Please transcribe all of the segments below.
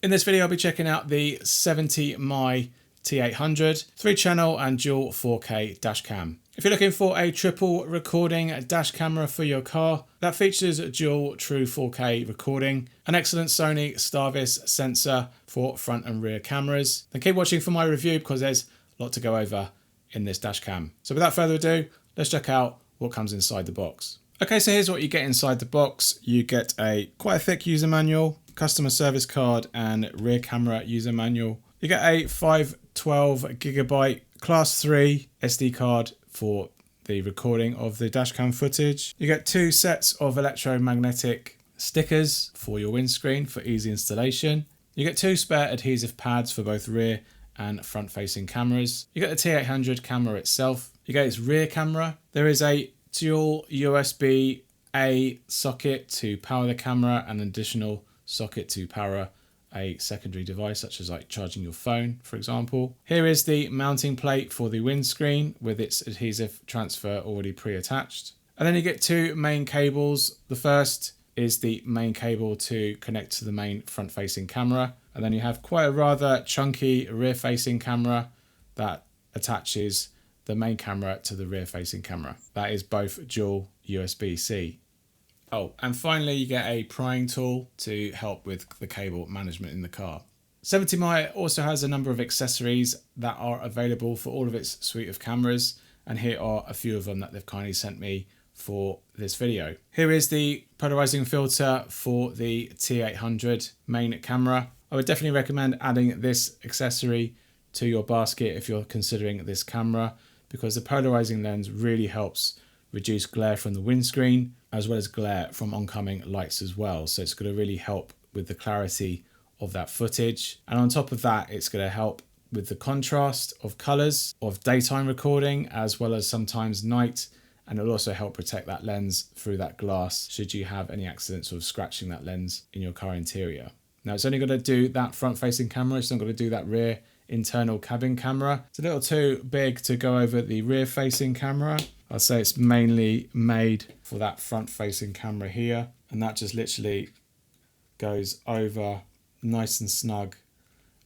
In this video, I'll be checking out the 70mai T800 3-channel and dual 4K dash cam. If you're looking for a triple recording dash camera for your car that features dual true 4K recording, an excellent Sony Starvis sensor for front and rear cameras, then keep watching for my review because there's a lot to go over in this dash cam. So without further ado, let's check out what comes inside the box. Okay, so here's what you get inside the box. You get quite a thick user manual, customer service card and rear camera user manual. You get a 512GB class 3 SD card for the recording of the dashcam footage. You get 2 sets of electromagnetic stickers for your windscreen for easy installation. You get 2 spare adhesive pads for both rear and front facing cameras. You get the T800 camera itself. You get its rear camera. There is a dual USB-A socket to power the camera and an additional socket to power a secondary device such as like charging your phone, for example. Here is the mounting plate for the windscreen with its adhesive transfer already pre-attached. And then you get 2 main cables. The first is the main cable to connect to the main front-facing camera. And then you have quite a rather chunky rear-facing camera that attaches the main camera to the rear-facing camera. That is both dual USB-C. Oh, and finally you get a prying tool to help with the cable management in the car. 70mai also has a number of accessories that are available for all of its suite of cameras, and here are a few of them that they've kindly sent me for this video. Here is the polarizing filter for the T800 main camera. I would definitely recommend adding this accessory to your basket if you're considering this camera, because the polarizing lens really helps reduce glare from the windscreen as well as glare from oncoming lights as well. So it's going to really help with the clarity of that footage. And on top of that, it's going to help with the contrast of colors of daytime recording as well as sometimes night. And it'll also help protect that lens through that glass should you have any accidents of scratching that lens in your car interior. Now it's only going to do that front facing camera. It's not going to do that rear internal cabin camera. It's a little too big to go over the rear facing camera. I'd say it's mainly made for that front facing camera here, and that just literally goes over nice and snug.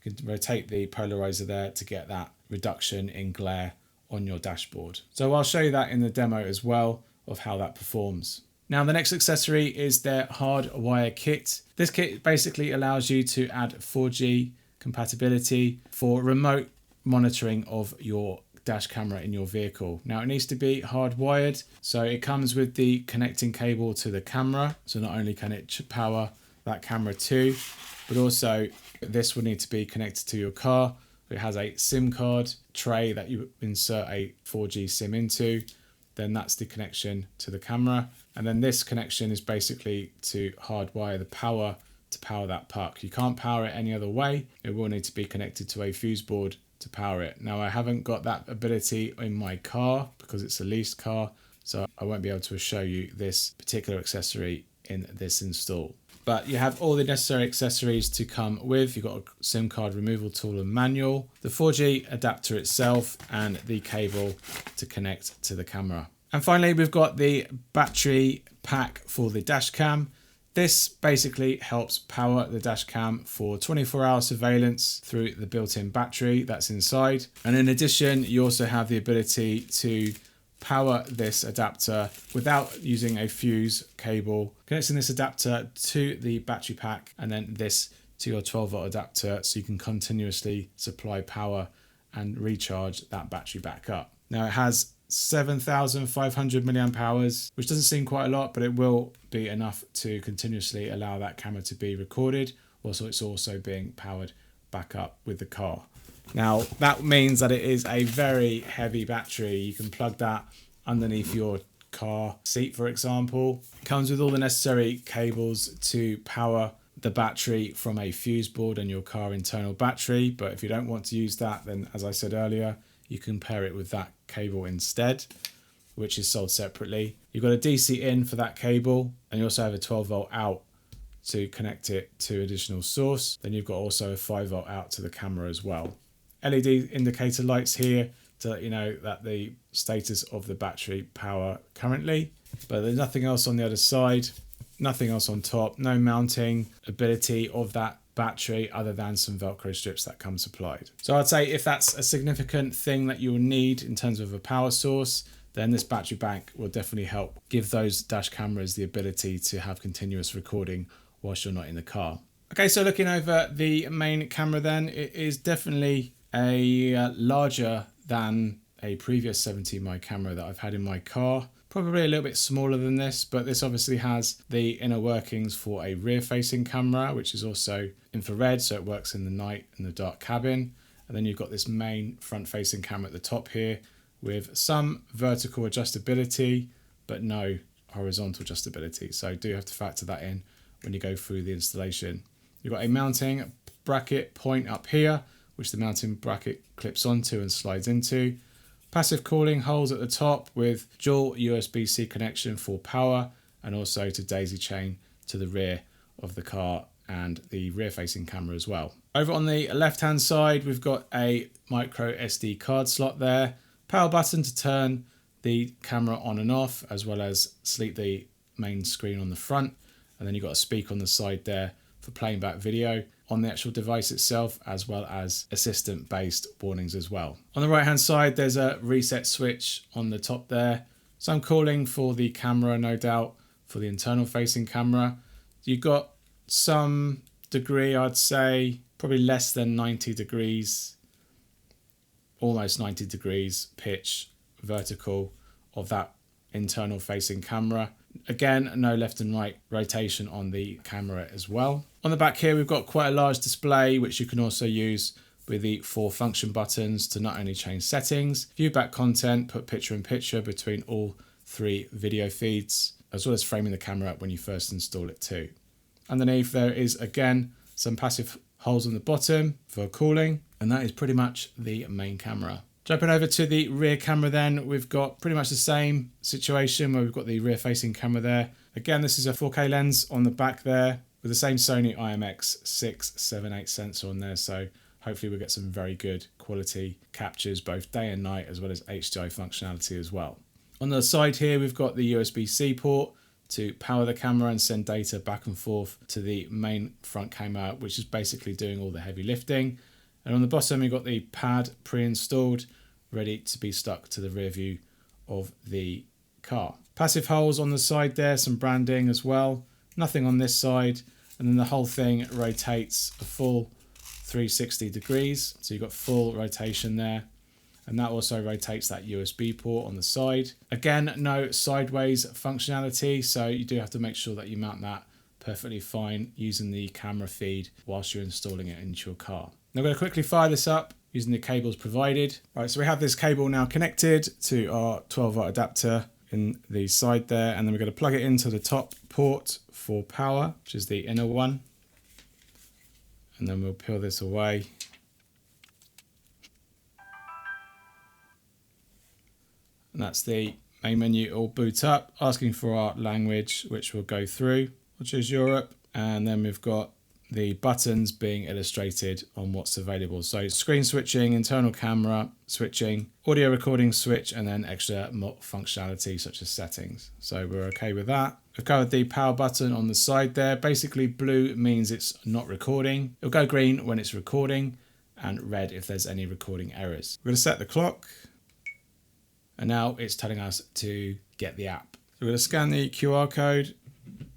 You can rotate the polarizer there to get that reduction in glare on your dashboard. So I'll show you that in the demo as well of how that performs. Now the next accessory is their Hardwire Kit. This kit basically allows you to add 4G compatibility for remote monitoring of your dash camera in your vehicle. Now it needs to be hardwired, so it comes with the connecting cable to the camera. So not only can it power that camera too, but also this will need to be connected to your car. It has a SIM card tray that you insert a 4G SIM into. Then that's the connection to the camera. And then this connection is basically to hardwire the power to power that puck. You can't power it any other way. It will need to be connected to a fuse board to power it. Now I haven't got that ability in my car because it's a leased car, so I won't be able to show you this particular accessory in this install. But you have all the necessary accessories to come with. You've got a SIM card removal tool and manual, the 4G adapter itself, and the cable to connect to the camera. And finally, we've got the battery pack for the dash cam. This basically helps power the dash cam for 24-hour surveillance through the built-in battery that's inside. And in addition, you also have the ability to power this adapter without using a fuse cable, connecting this adapter to the battery pack and then this to your 12-volt adapter so you can continuously supply power and recharge that battery back up. Now it has 7,500 milliamp hours, which doesn't seem quite a lot, but it will be enough to continuously allow that camera to be recorded. Also, it's also being powered back up with the car. Now, that means that it is a very heavy battery. You can plug that underneath your car seat, for example. It comes with all the necessary cables to power the battery from a fuse board and your car internal battery. But if you don't want to use that, then as I said earlier, you can pair it with that cable instead, which is sold separately. You've got a DC in for that cable, and you also have a 12-volt out to connect it to additional source. Then you've got also a 5-volt out to the camera as well. LED indicator lights here to let you know that the status of the battery power currently, but there's nothing else on the other side, nothing else on top, no mounting ability of that battery other than some Velcro strips that come supplied. So I'd say if that's a significant thing that you will need in terms of a power source, then this battery bank will definitely help give those dash cameras the ability to have continuous recording whilst you're not in the car. Okay, so looking over the main camera then, it is definitely a larger than a previous 70mai camera that I've had in my car. Probably a little bit smaller than this, but this obviously has the inner workings for a rear facing camera, which is also infrared, so it works in the night in the dark cabin. And then you've got this main front facing camera at the top here with some vertical adjustability, but no horizontal adjustability. So do have to factor that in when you go through the installation. You've got a mounting bracket point up here, which the mounting bracket clips onto and slides into. Passive cooling holes at the top with dual USB-C connection for power and also to daisy chain to the rear of the car and the rear facing camera as well. Over on the left hand side, we've got a micro SD card slot there, power button to turn the camera on and off, as well as sleep the main screen on the front. And then you've got a speaker on the side there for playing back video on the actual device itself, as well as assistant based warnings as well. On the right hand side, there's a reset switch on the top there. Some cooling for the camera, no doubt, for the internal facing camera. You've got some degree, I'd say, probably less than 90 degrees, almost 90 degrees pitch vertical of that internal facing camera. Again, no left and right rotation on the camera as well. On the back here, we've got quite a large display, which you can also use with the 4 function buttons to not only change settings, view back content, put picture in picture between all 3 video feeds, as well as framing the camera up when you first install it too. Underneath there is again some passive holes on the bottom for cooling, and that is pretty much the main camera. Jumping over to the rear camera then, we've got pretty much the same situation where we've got the rear facing camera there. Again, this is a 4K lens on the back there with the same Sony IMX678 sensor on there. So hopefully we'll get some very good quality captures both day and night, as well as HDI functionality as well. On the side here, we've got the USB-C port to power the camera and send data back and forth to the main front camera, which is basically doing all the heavy lifting. And on the bottom, you've got the pad pre-installed, ready to be stuck to the rear view of the car. Passive holes on the side there, some branding as well. Nothing on this side. And then the whole thing rotates a full 360 degrees. So you've got full rotation there. And that also rotates that USB port on the side. Again, no sideways functionality. So you do have to make sure that you mount that perfectly fine using the camera feed whilst you're installing it into your car. Now I'm going to quickly fire this up using the cables provided. All right, so we have this cable now connected to our 12-volt adapter in the side there, and then we're going to plug it into the top port for power, which is the inner one. And then we'll peel this away. And that's the main menu. It will boot up, asking for our language, which we'll go through. We'll choose Europe, and then we've got the buttons being illustrated on what's available. So screen switching, internal camera switching, audio recording switch, and then extra functionality such as settings. So we're okay with that. We've covered the power button on the side there. Basically blue means it's not recording. It'll go green when it's recording and red if there's any recording errors. We're going to set the clock. And now it's telling us to get the app. So we're going to scan the QR code.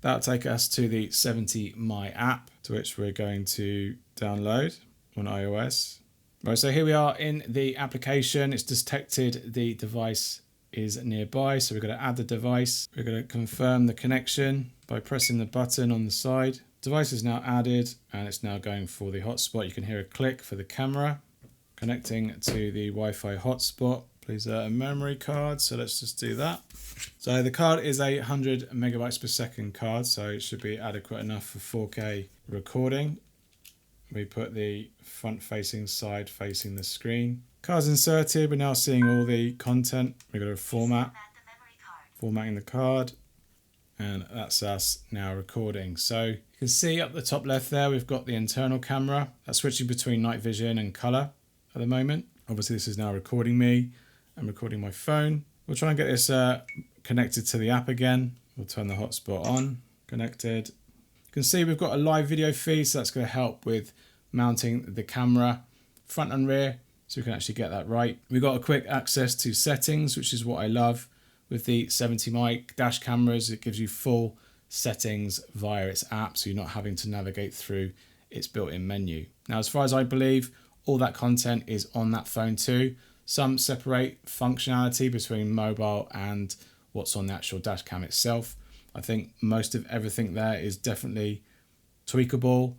That'll take us to the 70mai app, to which we're going to download on iOS. Right, so here we are in the application. It's detected the device is nearby, so we're going to add the device. We're going to confirm the connection by pressing the button on the side. Device is now added, and it's now going for the hotspot. You can hear a click for the camera. Connecting to the Wi-Fi hotspot. Please a memory card, so let's just do that. So the card is a 100 megabytes per second card, so it should be adequate enough for 4K recording. We put the front facing side facing the screen. Card's inserted, we're now seeing all the content. We've got a formatting the card, and that's us now recording. So you can see up the top left there, we've got the internal camera. That's switching between night vision and color at the moment. Obviously this is now recording me. I'm recording my phone. We'll try and get this connected to the app again. We'll turn the hotspot on, connected. You can see we've got a live video feed, so that's going to help with mounting the camera front and rear, so we can actually get that right. We've got a quick access to settings, which is what I love with the 70mai dash cameras. It gives you full settings via its app, so you're not having to navigate through its built-in menu. Now, as far as I believe, all that content is on that phone too. Some separate functionality between mobile and what's on the actual dash cam itself. I think most of everything there is definitely tweakable,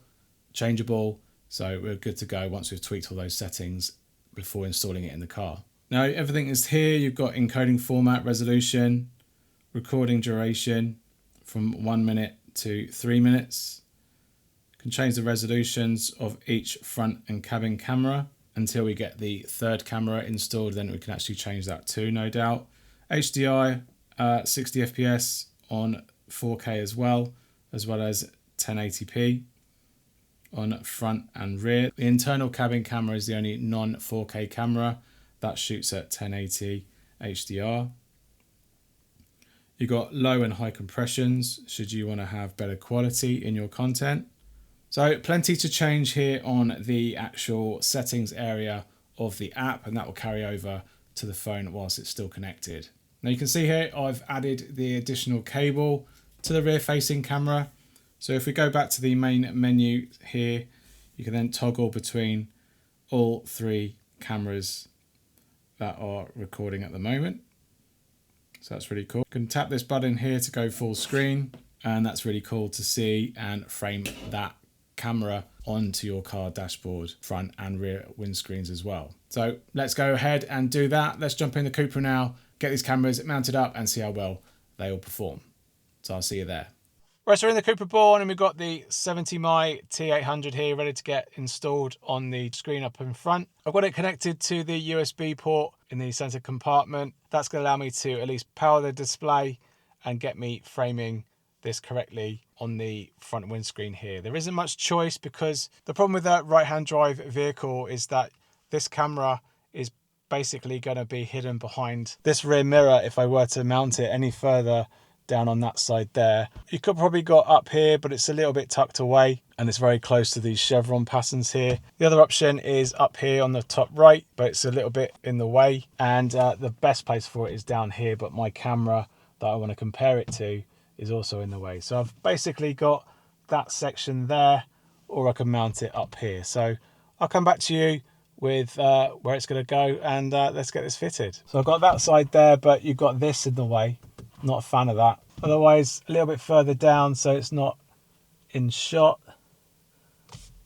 changeable, so we're good to go once we've tweaked all those settings before installing it in the car. Now, everything is here. You've got encoding format, resolution, recording duration from 1 minute to 3 minutes. You can change the resolutions of each front and cabin camera until we get the third camera installed. Then we can actually change that too, no doubt. HDI, 60 FPS on 4K as well as 1080p on front and rear. The internal cabin camera is the only non-4K camera that shoots at 1080 HDR. You've got low and high compressions should you want to have better quality in your content. So plenty to change here on the actual settings area of the app, and that will carry over to the phone whilst it's still connected. Now you can see here I've added the additional cable to the rear facing camera. So if we go back to the main menu here, you can then toggle between all 3 cameras that are recording at the moment. So that's really cool. You can tap this button here to go full screen, and that's really cool to see and frame that camera onto your car dashboard, front and rear windscreens as well. So let's go ahead and do that. Let's jump in the Cupra now, get these cameras mounted up and see how well they all perform. So I'll see you there. Right, so we're in the Cupra Born and we've got the 70mai T800 here ready to get installed on the screen up in front. I've got it connected to the USB port in the center compartment. That's going to allow me to at least power the display and get me framing this correctly on the front windscreen here. There isn't much choice because the problem with that right-hand drive vehicle is that this camera is basically going to be hidden behind this rear mirror if I were to mount it any further down on that side there. You could probably go up here, but it's a little bit tucked away and it's very close to these chevron patterns here. The other option is up here on the top right, but it's a little bit in the way, and the best place for it is down here, but my camera that I want to compare it to is also in the way. So I've basically got that section there, or I can mount it up here. So I'll come back to you with where it's going to go, and let's get this fitted. So I've got that side there, but you've got this in the way. Not a fan of that. Otherwise, a little bit further down so it's not in shot.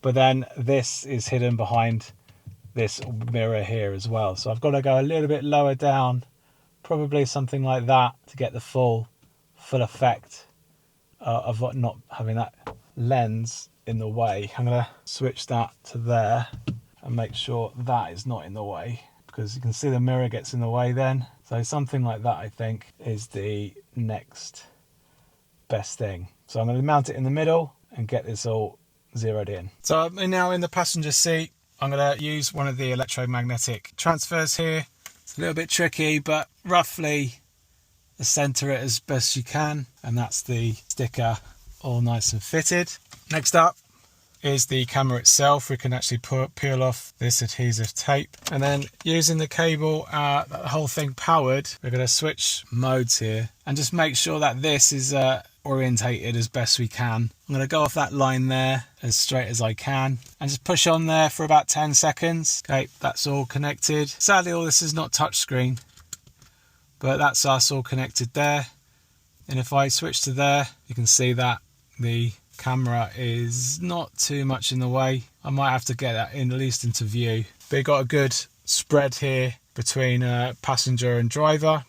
But then this is hidden behind this mirror here as well. So I've got to go a little bit lower down, probably something like that, to get the full effect of not having that lens in the way. I'm going to switch that to there and make sure that is not in the way, because you can see the mirror gets in the way then. So something like that, I think, is the next best thing. So I'm going to mount it in the middle and get this all zeroed in. So I'm now in the passenger seat. I'm going to use one of the electromagnetic transfers here. It's a little bit tricky, but roughly center it as best you can. And that's the sticker all nice and fitted. Next up is the camera itself. We can actually peel off this adhesive tape, and then using the cable, the whole thing powered, we're going to switch modes here and just make sure that this is orientated as best we can. I'm going to go off that line there as straight as I can and just push on there for about 10 seconds. Okay, that's all connected. Sadly, all this is not touchscreen, but that's us all connected there. And if I switch to there, you can see that the camera is not too much in the way. I might have to get that in at least into view, but you've got a good spread here between passenger and driver.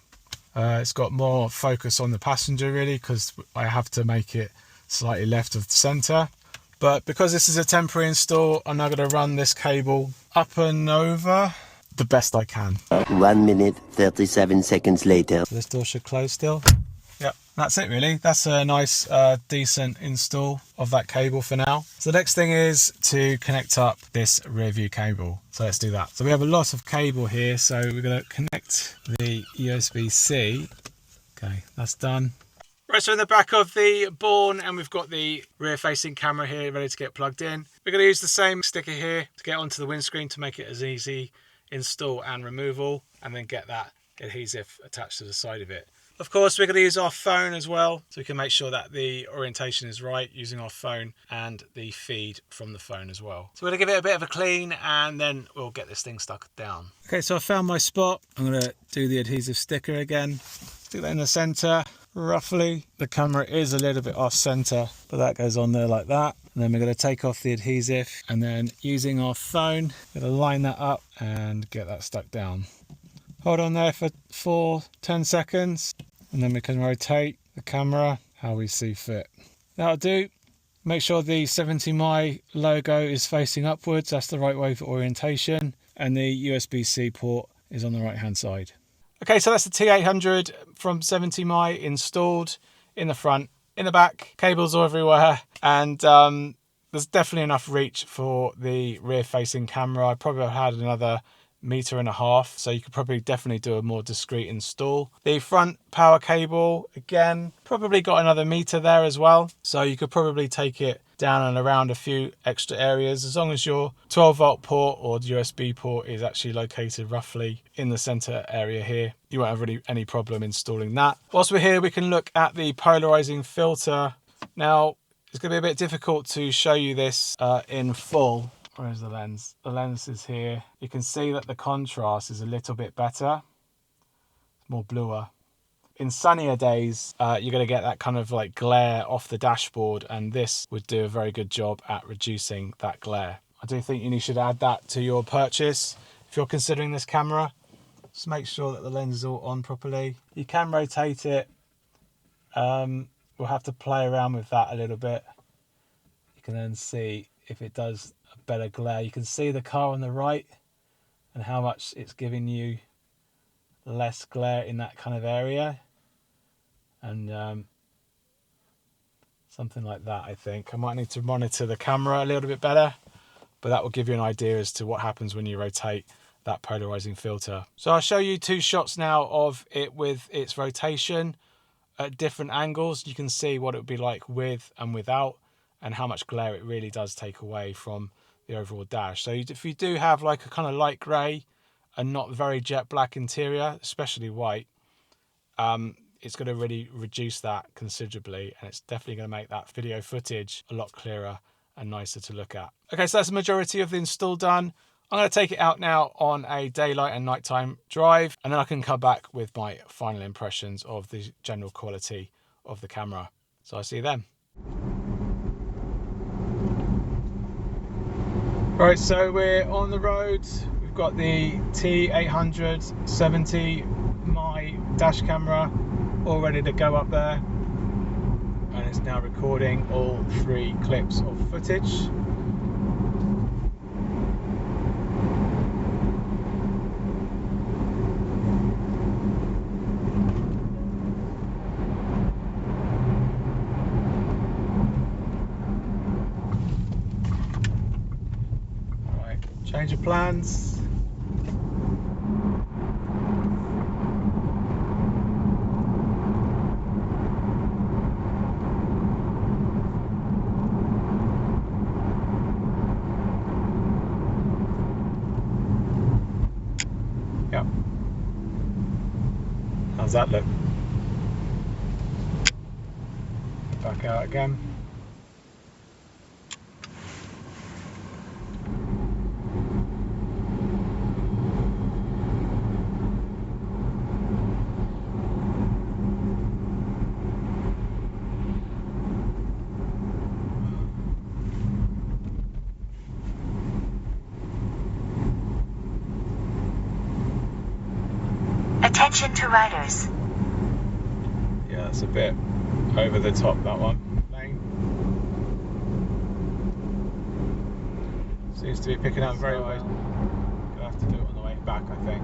It's got more focus on the passenger really, because I have to make it slightly left of the center. But because this is a temporary install, I'm now going to run this cable up and over the best I can. 1 minute 37 seconds later. So this door should close still. Yep, that's it really. That's a nice decent install of that cable for now. So the next thing is to connect up this rear view cable. So let's do that. So we have a lot of cable here, so we're going to connect the USB-C. Okay, that's done. Right, so in the back of the Born, and we've got the rear facing camera here ready to get plugged in. We're going to use the same sticker here to get onto the windscreen to make it as easy install and removal, and then get that adhesive attached to the side of it. Of course, we're going to use our phone as well, so we can make sure that the orientation is right using our phone and the feed from the phone as well. So we're going to give it a bit of a clean, and then we'll get this thing stuck down. Okay, so I found my spot. I'm going to do the adhesive sticker again. Stick that in the center. Roughly, the camera is a little bit off center, but that goes on there like that. And then we're going to take off the adhesive, and then using our phone, we're going to line that up and get that stuck down. Hold on there for 10 seconds, and then we can rotate the camera how we see fit. That'll do. Make sure the 70mai logo is facing upwards. That's the right way for orientation, and the USB-C port is on the right hand side. Okay, so that's the T800 from 70mai installed in the front. In the back, cables are everywhere, and there's definitely enough reach for the rear-facing camera. I probably had another 1.5 meters, so you could probably definitely do a more discreet install. The front power cable, again, probably got another meter there as well, so you could probably take it down and around a few extra areas, as long as your 12-volt port or USB port is actually located roughly in the center area here. You won't have really any problem installing that. Whilst we're here, we can look at the polarizing filter. Now, it's going to be a bit difficult to show you this in full. Where's the lens? The lens is here. You can see that the contrast is a little bit better. It's more bluer. In sunnier days, you're going to get that kind of like glare off the dashboard, and this would do a very good job at reducing that glare. I do think you should add that to your purchase if you're considering this camera. Just make sure that the lens is all on properly. You can rotate it. We'll have to play around with that a little bit. You can then see if it does a better glare. You can see the car on the right and how much it's giving you less glare in that kind of area. And something like that, I think. I might need to monitor the camera a little bit better, but that will give you an idea as to what happens when you rotate that polarizing filter. So I'll show you 2 shots now of it with its rotation at different angles. You can see what it would be like with and without, and how much glare it really does take away from the overall dash. So if you do have like a kind of light grey and not very jet black interior, especially white, it's going to really reduce that considerably, and it's definitely going to make that video footage a lot clearer and nicer to look at. Okay, so that's the majority of the install done. I'm going to take it out now on a daylight and nighttime drive, and then I can come back with my final impressions of the general quality of the camera. So I'll see you then. Right, so we're on the road. We've got the T800 70mai dash camera all ready to go up there, and it's now recording all 3 clips of footage. Right, change of plans. Yep. How's that look? Back out again. Attention to riders. Yeah, that's a bit over the top, that one. Lane. Seems to be picking up very well. Gonna have to do it on the way back, I think.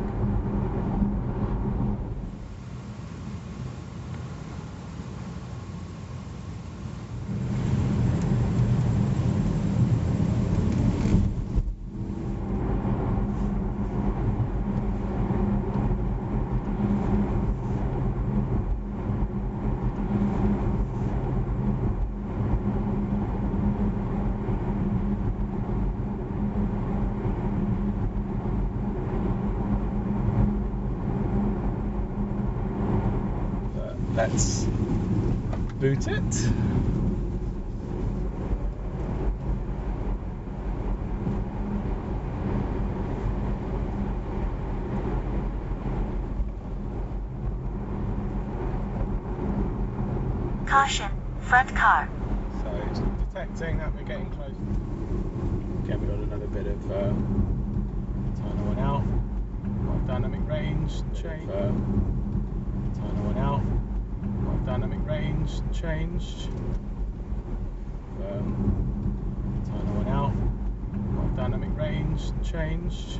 let's boot it. Caution, front car. So it's detecting that we're getting close. Okay, we've got another bit of turn one out. Dynamic range change. Turn one out. Dynamic range changed. Turn one out. Dynamic range changed.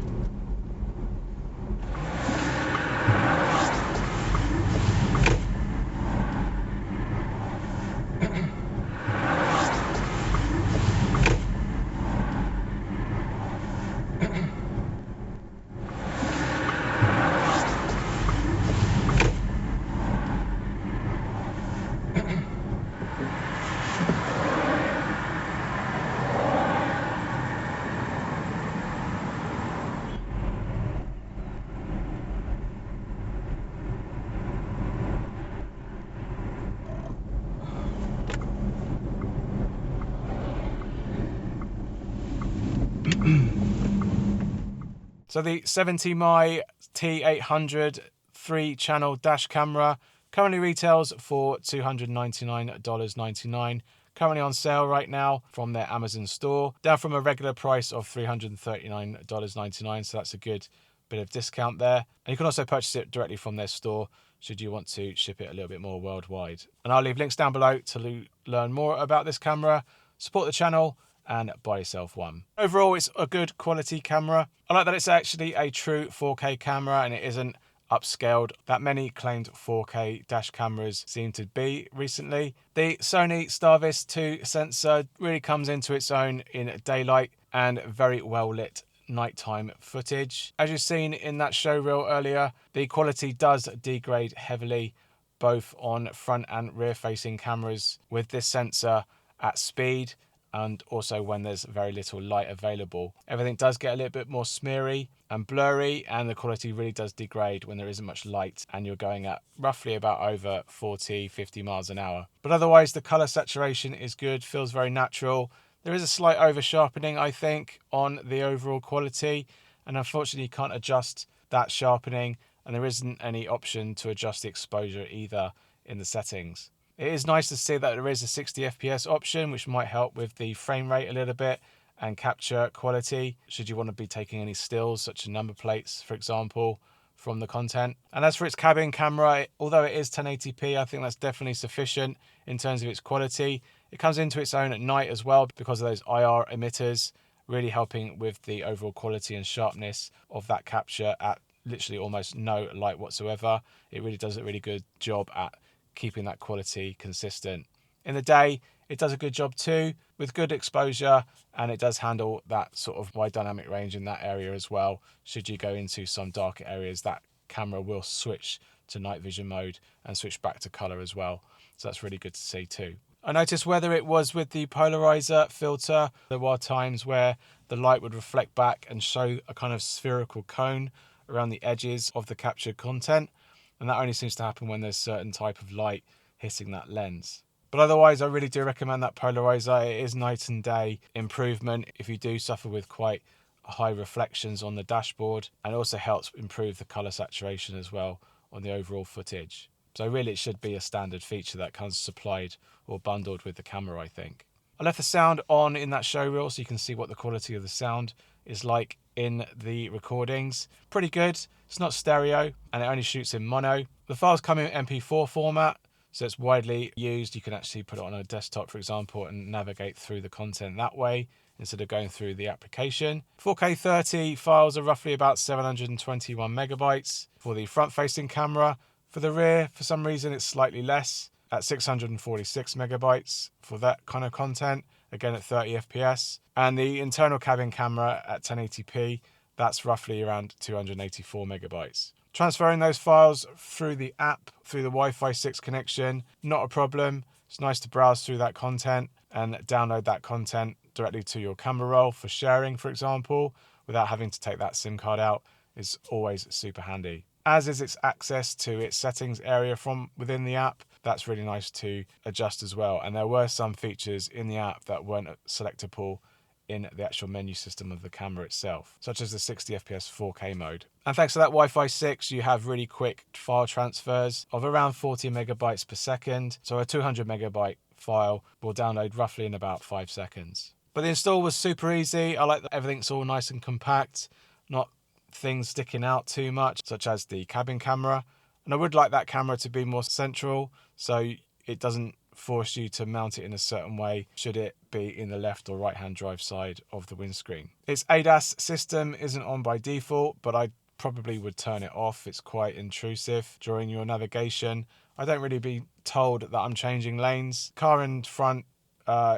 So the 70mai T800 3-channel dash camera currently retails for $299.99. Currently on sale right now from their Amazon store, down from a regular price of $339.99. So that's a good bit of discount there. And you can also purchase it directly from their store should you want to ship it a little bit more worldwide. And I'll leave links down below to learn more about this camera, support the channel, and buy yourself one. Overall, it's a good quality camera. I like that it's actually a true 4K camera and it isn't upscaled that many claimed 4K dash cameras seem to be recently. The Sony Starvis 2 sensor really comes into its own in daylight and very well lit nighttime footage. As you've seen in that show reel earlier, the quality does degrade heavily both on front and rear facing cameras with this sensor at speed and also when there's very little light available. Everything does get a little bit more smeary and blurry, and the quality really does degrade when there isn't much light and you're going at roughly about over 40-50 miles an hour. But otherwise the color saturation is good, feels very natural. There is a slight over sharpening, I think, on the overall quality, and unfortunately you can't adjust that sharpening, and there isn't any option to adjust the exposure either in the settings. It is nice to see that there is a 60 FPS option, which might help with the frame rate a little bit and capture quality should you want to be taking any stills, such as number plates, for example, from the content. And as for its cabin camera, although it is 1080p, I think that's definitely sufficient in terms of its quality. It comes into its own at night as well because of those IR emitters, really helping with the overall quality and sharpness of that capture at literally almost no light whatsoever. It really does a really good job at keeping that quality consistent. In the day, it does a good job too, with good exposure, and it does handle that sort of wide dynamic range in that area as well. Should you go into some darker areas, that camera will switch to night vision mode and switch back to color as well. So that's really good to see too. I noticed whether it was with the Polariser filter, there were times where the light would reflect back and show a kind of spherical cone around the edges of the captured content. And that only seems to happen when there's certain type of light hitting that lens. But otherwise, I really do recommend that Polariser. It is night and day improvement if you do suffer with quite high reflections on the dashboard, and it also helps improve the color saturation as well on the overall footage. So really it should be a standard feature that comes supplied or bundled with the camera, I think. I left the sound on in that show reel so you can see what the quality of the sound is like in the recordings. Pretty good. It's not stereo and it only shoots in mono. The files come in MP4 format, so it's widely used. You can actually put it on a desktop, for example, and navigate through the content that way instead of going through the application. 4K 30 files are roughly about 721 megabytes for the front-facing camera. For the rear, for some reason, it's slightly less at 646 megabytes for that kind of content, again at 30 FPS. And the internal cabin camera at 1080p, that's roughly around 284 megabytes. Transferring those files through the app, through the Wi-Fi 6 connection, not a problem. It's nice to browse through that content and download that content directly to your camera roll for sharing, for example, without having to take that SIM card out. Is always super handy. as is its access to its settings area from within the app. That's really nice to adjust as well. And there were some features in the app that weren't selectable in the actual menu system of the camera itself, such as the 60 FPS 4K mode. And thanks to that Wi-Fi 6, you have really quick file transfers of around 40 megabytes per second. So a 200 megabyte file will download roughly in about 5 seconds. But the install was super easy. I like that everything's all nice and compact, not things sticking out too much, such as the cabin camera. And I would like that camera to be more central, so it doesn't force you to mount it in a certain way should it be in the left or right hand drive side of the windscreen. Its ADAS system isn't on by default, but I probably would turn it off. It's quite intrusive during your navigation. I don't really be told that I'm changing lanes. Car in front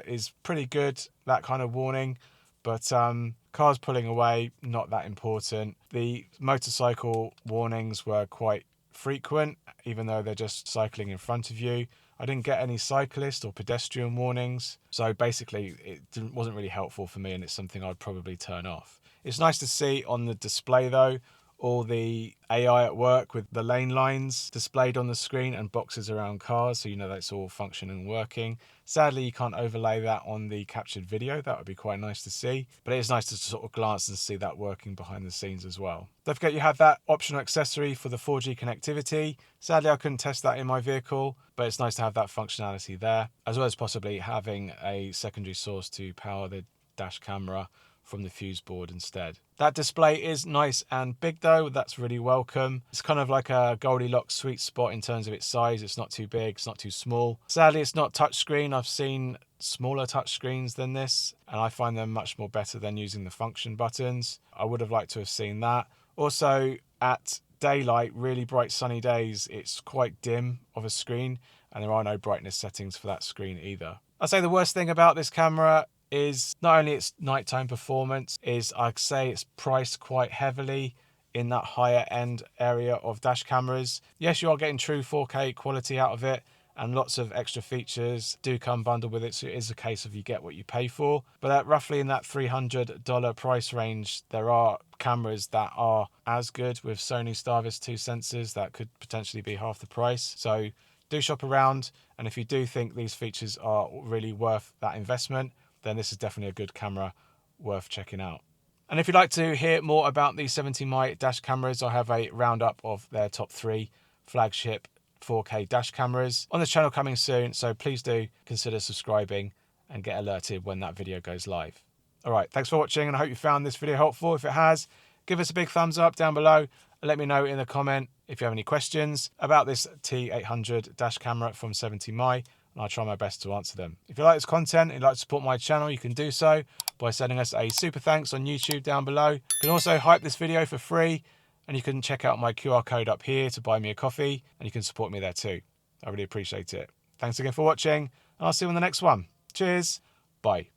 is pretty good, that kind of warning, but cars pulling away, not that important. The motorcycle warnings were quite frequent, even though they're just cycling in front of you. I didn't get any cyclist or pedestrian warnings, so basically it wasn't really helpful for me, and it's something I'd probably turn off. It's nice to see on the display though, all the AI at work with the lane lines displayed on the screen and boxes around cars, so you know that's all functioning and working. Sadly, you can't overlay that on the captured video. That would be quite nice to see, but it is nice to sort of glance and see that working behind the scenes as well. Don't forget you have that optional accessory for the 4G connectivity. Sadly, I couldn't test that in my vehicle, but it's nice to have that functionality there, as well as possibly having a secondary source to power the dash camera from the fuse board instead. That display is nice and big though. That's really welcome. It's kind of like a Goldilocks sweet spot in terms of its size. It's not too big, it's not too small. Sadly, it's not touchscreen. I've seen smaller touchscreens than this, and I find them much more better than using the function buttons. I would have liked to have seen that. Also, at daylight, really bright sunny days, it's quite dim of a screen, and there are no brightness settings for that screen either. I'd say the worst thing about this camera is not only its nighttime performance, is I'd say it's priced quite heavily in that higher end area of dash cameras. Yes, you are getting true 4K quality out of it, and lots of extra features do come bundled with it, so it is a case of you get what you pay for. But at roughly in that $300 price range, there are cameras that are as good with Sony Starvis 2 sensors that could potentially be half the price. So do shop around, and if you do think these features are really worth that investment, then this is definitely a good camera worth checking out. And if you'd like to hear more about the 70mai dash cameras, I have a roundup of their top 3 flagship 4K dash cameras on the channel coming soon, so please do consider subscribing and get alerted when that video goes live. Alright, thanks for watching, and I hope you found this video helpful. If it has, give us a big thumbs up down below and let me know in the comment if you have any questions about this T800 dash camera from 70mai, and I'll try my best to answer them. If you like this content and you'd like to support my channel, you can do so by sending us a super thanks on YouTube down below. You can also hype this video for free, and you can check out my QR code up here to buy me a coffee, and you can support me there too. I really appreciate it. Thanks again for watching, and I'll see you on the next one. Cheers, bye.